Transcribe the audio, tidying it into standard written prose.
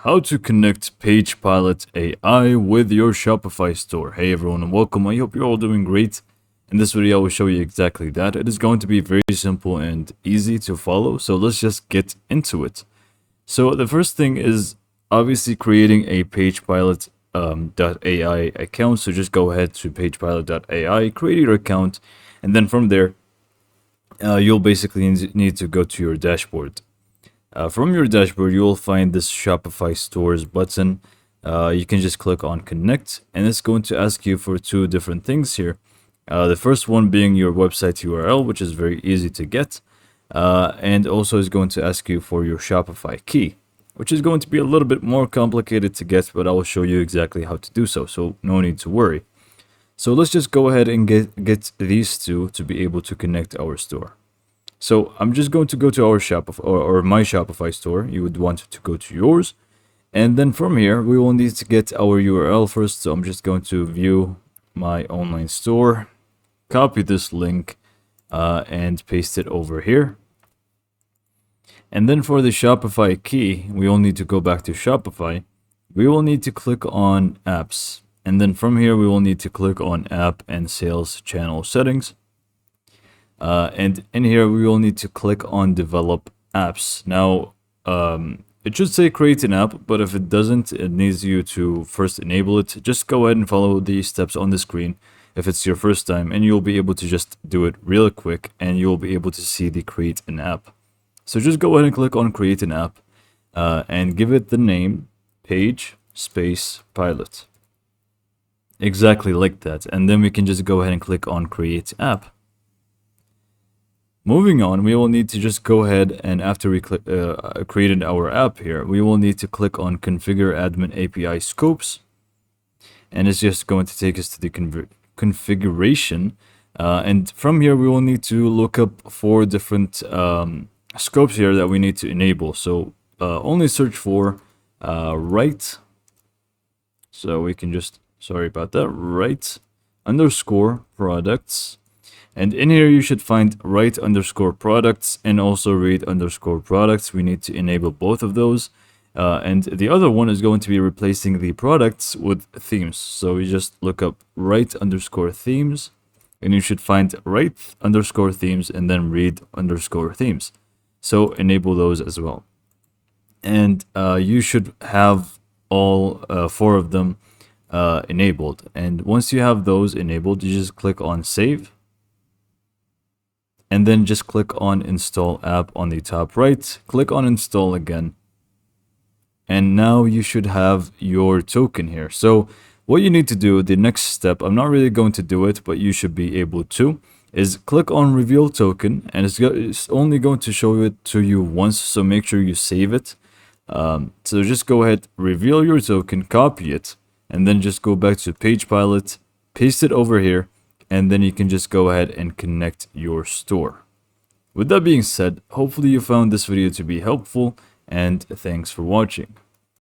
How to connect PagePilot AI with your Shopify store. Hey everyone and welcome. I hope you're all doing great. In this video I will show you exactly that. It is going to be very simple and easy to follow, so let's just get into it. So the first thing is obviously creating a PagePilot .ai account. So just go ahead to pagepilot.ai, create your account, and then from there you'll basically need to go to your dashboard. From your dashboard, you will find this Shopify stores button. You can just click on connect, and it's going to ask you for two different things here. The first one being your website URL, which is very easy to get, and also is going to ask you for your Shopify key, which is going to be a little bit more complicated to get, but I will show you exactly how to do so no need to worry. So let's just go ahead and get these two to be able to connect our store. So I'm just going to go to our Shopify or my Shopify store. You would want to go to yours. And then from here, we will need to get our URL first. So I'm just going to view my online store, copy this link, and paste it over here. And then for the Shopify key, we will need to go back to Shopify. We will need to click on apps. And then from here, we will need to click on app and sales channel settings. And in here, we will need to click on develop apps. Now, it should say create an app, but if it doesn't, it needs you to first enable it. Just go ahead and follow these steps on the screen if it's your first time, and you'll be able to just do it real quick, and you'll be able to see the create an app. So just go ahead and click on create an app, and give it the name Page Space Pilot. Exactly like that. And then we can just go ahead and click on create app. Moving on, we will need to just go ahead and after we created our app here, we will need to click on configure admin API scopes. And it's just going to take us to the configuration. And from here, we will need to look up 4 different scopes here that we need to enable. So only search for right. So we can just, sorry about that, right underscore products. And in here, you should find right underscore products and also read underscore products. We need to enable both of those. And the other one is going to be replacing the products with themes. So we just look up right underscore themes, and you should find right underscore themes and then read underscore themes. So enable those as well. And you should have all 4 of them enabled. And once you have those enabled, you just click on save. And then just click on install app on the top right, click on install again. And now you should have your token here. So what you need to do, the next step, I'm not really going to do it, but you should be able to, is click on reveal token, and it's only going to show it to you once. So make sure you save it. So just go ahead, reveal your token, copy it, and then just go back to PagePilot, paste it over here. And then you can just go ahead and connect your store. With that being said, hopefully you found this video to be helpful, and thanks for watching.